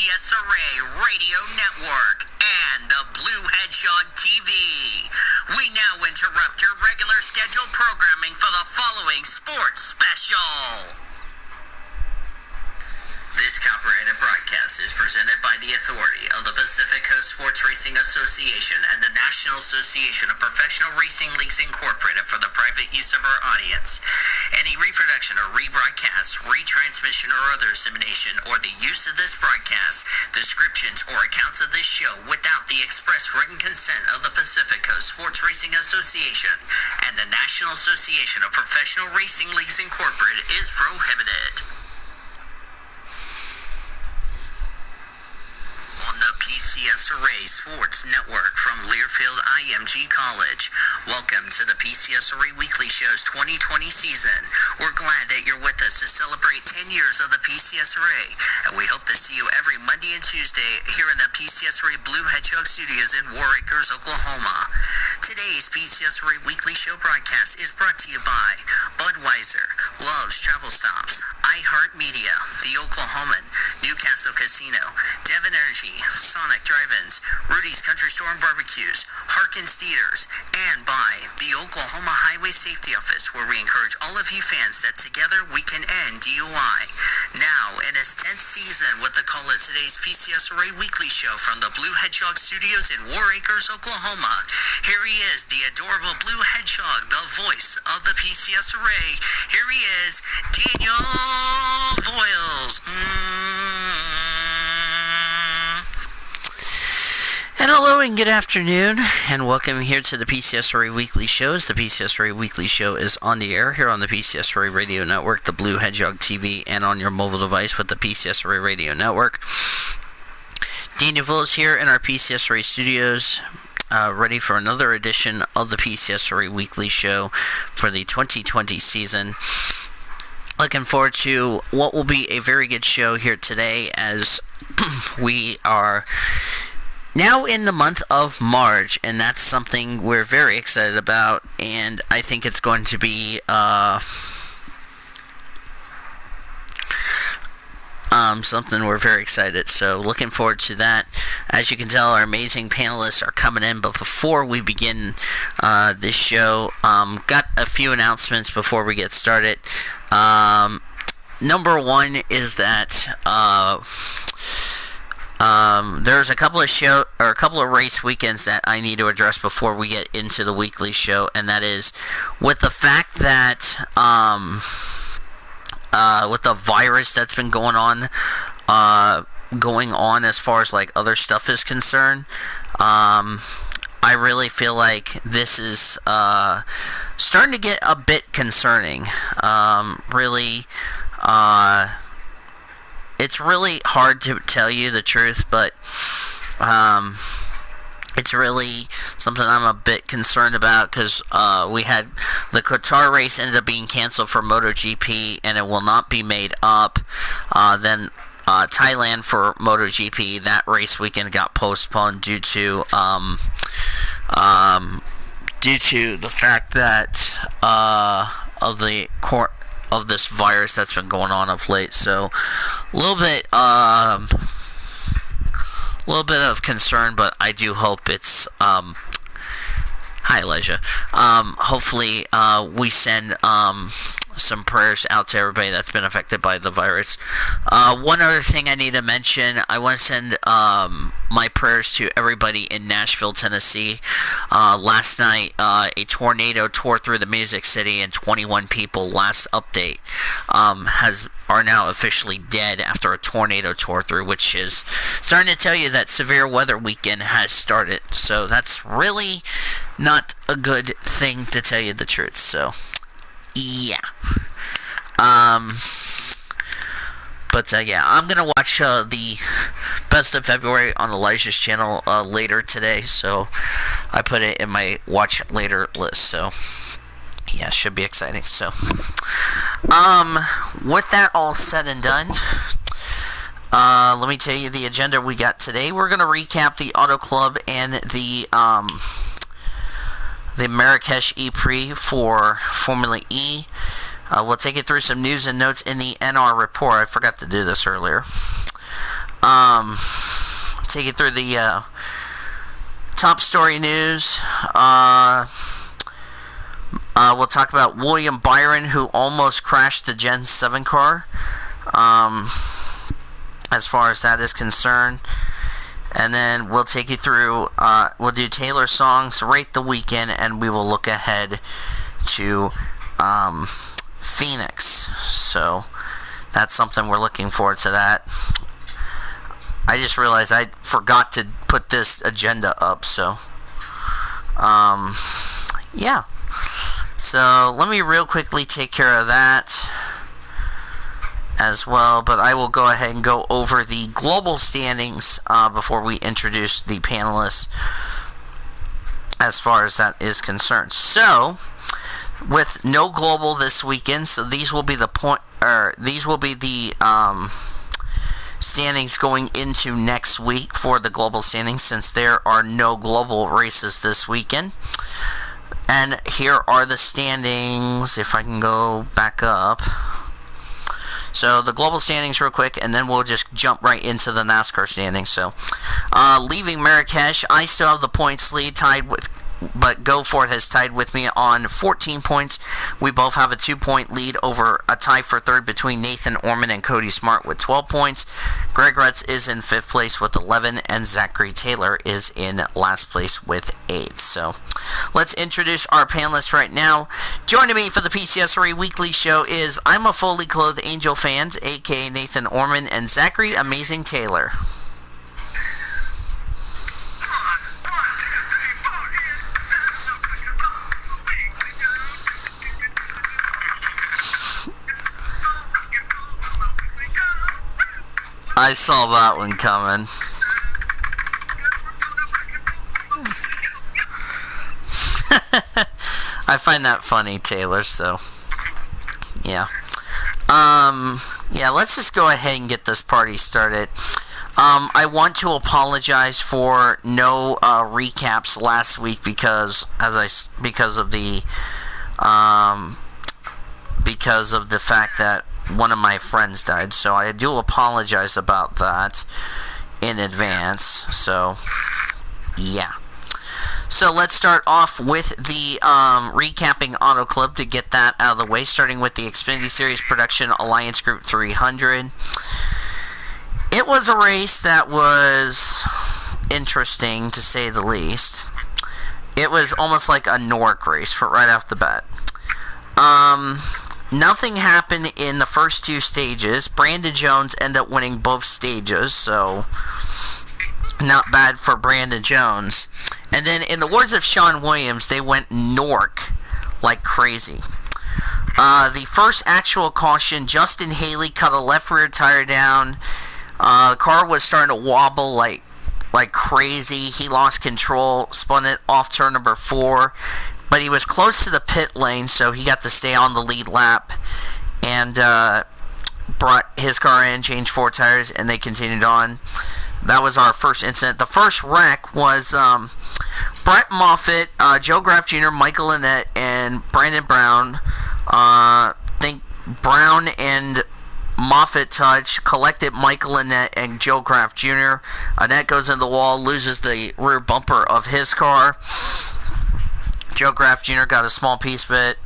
PCSRA Radio Network and the Blue Hedgehog TV. We now interrupt your regular scheduled programming for the following sports special. This copyrighted broadcast is presented by the authority of the Pacific Coast Sports Racing Association and the National Association of Professional Racing Leagues Incorporated for the private use of our audience. Any reproduction or rebroadcast, retransmission, or other dissemination, or the use of this broadcast, descriptions, or accounts of this show without the express written consent of the Pacific Coast Sports Racing Association and the National Association of Professional Racing Leagues Incorporated is prohibited. On the PCSRA Sports Network from Learfield IMG College. Welcome to the PCSRA Weekly Show's 2020 season. We're glad that you're with us to celebrate 10 years of the PCSRA, and we hope to see you every Monday and Tuesday here in the PCSRA Blue Hedgehog Studios in War Acres, Oklahoma. Today's PCSRA Weekly Show broadcast is brought to you by Budweiser, Love's Travel Stops, iHeartMedia, The Oklahoman, Newcastle Casino, Devon Energy, Sonic Drive-Ins, Rudy's Country Store and Barbecues, Harkins Theaters, and by the Oklahoma Highway Safety Office, where we encourage all of you fans that together we can end DUI. Now, in its 10th season with the call of today's PCSRA Weekly Show from the Blue Hedgehog Studios in War Acres, Oklahoma, here he is, the adorable Blue Hedgehog, the voice of the PCSRA. Here he is, Daniel Voiles. And hello and good afternoon, and welcome here to the PCSRA Weekly Shows. The PCSRA Weekly Show is on the air here on the PCSRA Radio Network, the Blue Hedgehog TV, and on your mobile device with the PCSRA Radio Network. Daniel Voiles here in our PCSRA studios, ready for another edition of the PCSRA Weekly Show for the 2020 season. Looking forward to what will be a very good show here today, as we are now in the month of March, and that's something we're very excited about, and I think it's going to be something we're very excited. So looking forward to that. As you can tell, our amazing panelists are coming in, but before we begin this show, got a few announcements before we get started. Number one is that there's a couple of race weekends that I need to address before we get into the weekly show, and that is with the fact that with the virus that's been going on as far as like other stuff is concerned, I really feel like this is starting to get a bit concerning. It's really hard to tell you the truth, but it's really something I'm a bit concerned about, because we had the Qatar race ended up being canceled for MotoGP, and it will not be made up. Then Thailand for MotoGP, that race weekend got postponed due to the fact that of this virus that's been going on of late. So a little bit of concern, but I do hope it's hi Elijah. Hopefully we send some prayers out to everybody that's been affected by the virus. One other thing I need to mention, I want to send my prayers to everybody in Nashville, Tennessee. Last night, a tornado tore through the Music City, and 21 people, last update, are now officially dead after a tornado tore through, which is starting to tell you that severe weather weekend has started. So that's really not a good thing, to tell you the truth. So yeah. But yeah, I'm gonna watch the Best of February on Elijah's channel later today, so I put it in my watch later list. So yeah, should be exciting. So with that all said and done, let me tell you the agenda we got today. We're gonna recap the Auto Club and the Marrakesh E-Prix for Formula E. We'll take it through some news and notes in the NR report. I forgot to do this earlier. take you through the top story news. We'll talk about William Byron, who almost crashed the Gen 7 car, as far as that is concerned. And then we'll take you through, we'll do Taylor songs, rate the weekend, and we will look ahead to Phoenix. So that's something we're looking forward to that. I just realized I forgot to put this agenda up, so yeah. So let me real quickly take care of that as well, but I will go ahead and go over the global standings before we introduce the panelists as far as that is concerned. So with no global this weekend, so these will be the standings going into next week for the global standings, since there are no global races this weekend. And here are the standings, if I can go back up. So the global standings real quick, and then we'll just jump right into the NASCAR standings. So leaving Marrakesh, I still have the points lead, but Go Forth has tied with me on 14 points. We both have a 2-point lead over a tie for third between Nathan Orman and Cody Smart with 12 points. Greg Rutz is in 5th place with 11, and Zachary Taylor is in last place with 8. So let's introduce our panelists right now. Joining me for the PCSRA Weekly Show is I'm a Fully Clothed Angel fans, aka Nathan Orman, and Zachary Amazing Taylor. I saw that one coming. I find that funny, Taylor, so yeah. Yeah, let's just go ahead and get this party started. I want to apologize for no recaps last week because of the fact that one of my friends died, so I do apologize about that in advance. So yeah. So let's start off with the recapping Auto Club to get that out of the way, starting with the Xfinity Series Production Alliance Group 300. It was a race that was interesting, to say the least. It was almost like a Newark race right off the bat. Nothing happened in the first 2 stages. Brandon Jones ended up winning both stages, so not bad for Brandon Jones. And then, in the words of Sean Williams, they went Newark like crazy. The first actual caution, Justin Haley cut a left rear tire down. The car was starting to wobble like crazy. He lost control, spun it off turn number 4. But he was close to the pit lane, so he got to stay on the lead lap and brought his car in, changed 4 tires, and they continued on. That was our first incident. The first wreck was Brett Moffitt, Joe Graff Jr., Michael Annette, and Brandon Brown. I think Brown and Moffitt touch, collected Michael Annette and Joe Graff Jr. Annette goes in the wall, loses the rear bumper of his car. Joe Graff Jr. got a small piece of it,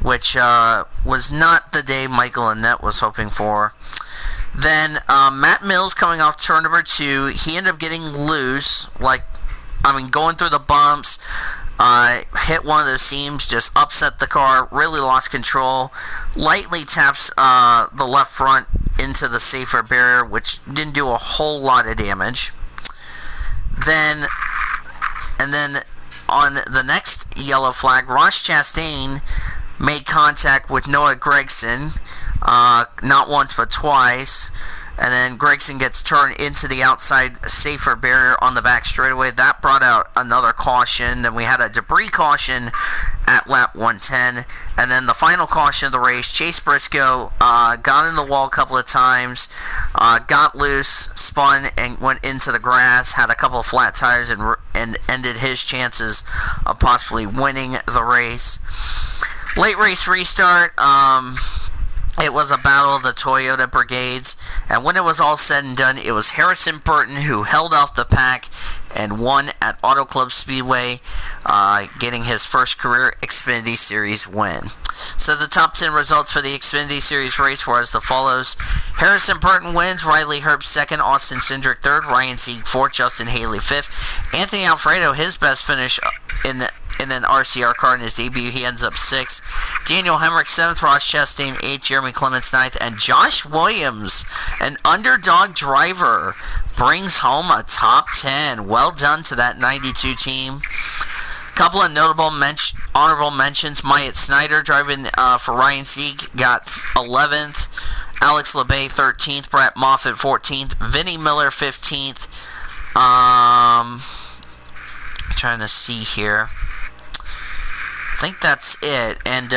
which was not the day Michael Annette was hoping for. Then Matt Mills coming off turn number 2, he ended up getting loose, going through the bumps, hit one of those seams, just upset the car, really lost control, lightly taps the left front into the safer barrier, which didn't do a whole lot of damage. And then on the next yellow flag, Ross Chastain made contact with Noah Gragson, not once but twice. And then Gregson gets turned into the outside safer barrier on the back straightaway. That brought out another caution. Then we had a debris caution at lap 110. And then the final caution of the race, Chase Briscoe got in the wall a couple of times, got loose, spun, and went into the grass, had a couple of flat tires, and ended his chances of possibly winning the race. Late race restart. It was a battle of the Toyota brigades, and when it was all said and done, it was Harrison Burton who held off the pack and won at Auto Club Speedway, getting his first career Xfinity Series win. So the top 10 results for the Xfinity Series race were as follows. Harrison Burton wins, Riley Herbst second, Austin Cindric third, Ryan Sieg fourth, Justin Haley fifth. Anthony Alfredo, his best finish in an RCR car in his debut, he ends up 6th. Daniel Hemrick 7th, Ross Chastain 8th, Jeremy Clements 9th, and Josh Williams, an underdog driver, brings home a top 10. Well done to that 92 team. Couple of notable honorable mentions. Myatt Snyder driving for Ryan Sieg got 11th. Alex LeBay 13th. Brett Moffitt 14th. Vinnie Miller 15th. Trying to see here. I think that's it. And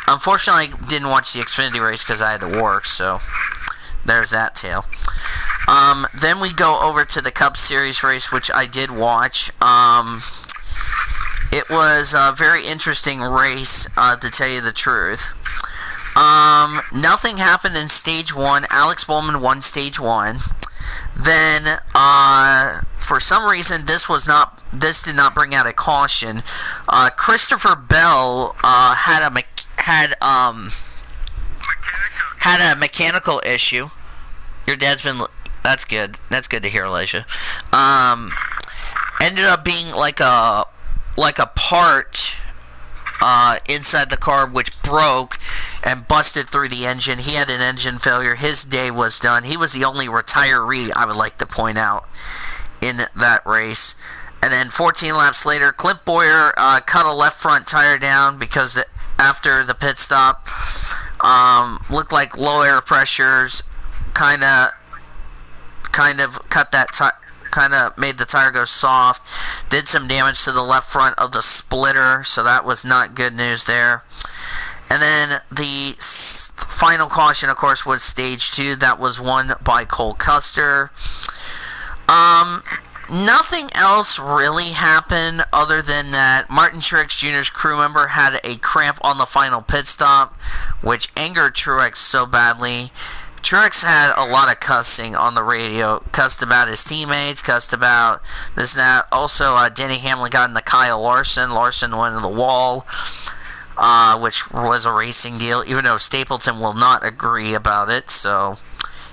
unfortunately, I didn't watch the Xfinity race because I had to work. So there's that tale. Then we go over to the Cup Series race, which I did watch. It was a very interesting race, to tell you the truth. Nothing happened in Stage 1. Alex Bowman won Stage 1. Then, for some reason, this did not bring out a caution. Christopher Bell had a mechanical issue. Your dad's been. That's good. That's good to hear, Elijah. Ended up being like a part inside the car which broke and busted through the engine. He had an engine failure. His day was done. He was the only retiree, I would like to point out, in that race. And then 14 laps later, Clint Boyer cut a left front tire down because after the pit stop, looked like low air pressures kind of cut that tire. Kind of made the tire go soft, did some damage to the left front of the splitter, so that was not good news there. And then the final caution, of course, was Stage 2. That was won by Cole Custer. Nothing else really happened other than that Martin Truex Jr.'s crew member had a cramp on the final pit stop, which angered Truex so badly. Truex had a lot of cussing on the radio. Cussed about his teammates, cussed about this and that. Also, Denny Hamlin got into Kyle Larson. Larson went into the wall, which was a racing deal, even though Stapleton will not agree about it. So,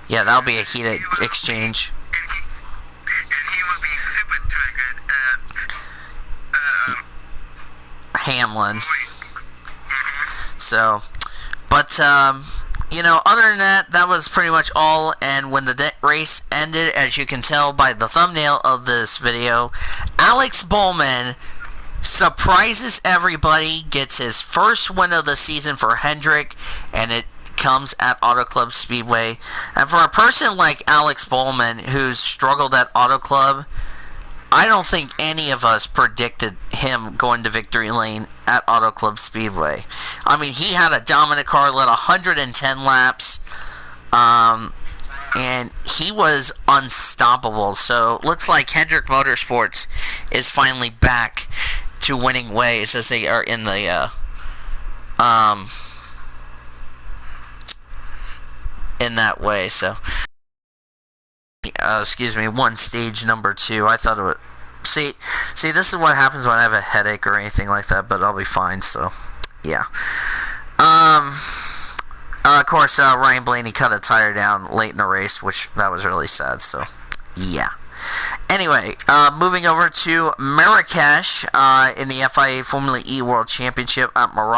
yeah, that'll be a heated exchange. And he will be super triggered at Hamlin. So, but, other than that, that was pretty much all. And when the race ended, as you can tell by the thumbnail of this video, Alex Bowman surprises everybody, gets his first win of the season for Hendrick, and it comes at Auto Club Speedway. And for a person like Alex Bowman, who's struggled at Auto Club, I don't think any of us predicted him going to victory lane at Auto Club Speedway. I mean, he had a dominant car, led 110 laps, and he was unstoppable. So, looks like Hendrick Motorsports is finally back to winning ways as they are in the, in that way, so... won stage number 2. I thought it would... See, this is what happens when I have a headache or anything like that, but I'll be fine, so... Yeah. Of course, Ryan Blaney cut a tire down late in the race, which, that was really sad, so... Yeah. Anyway, moving over to Marrakesh, in the FIA Formula E World Championship at Morocco.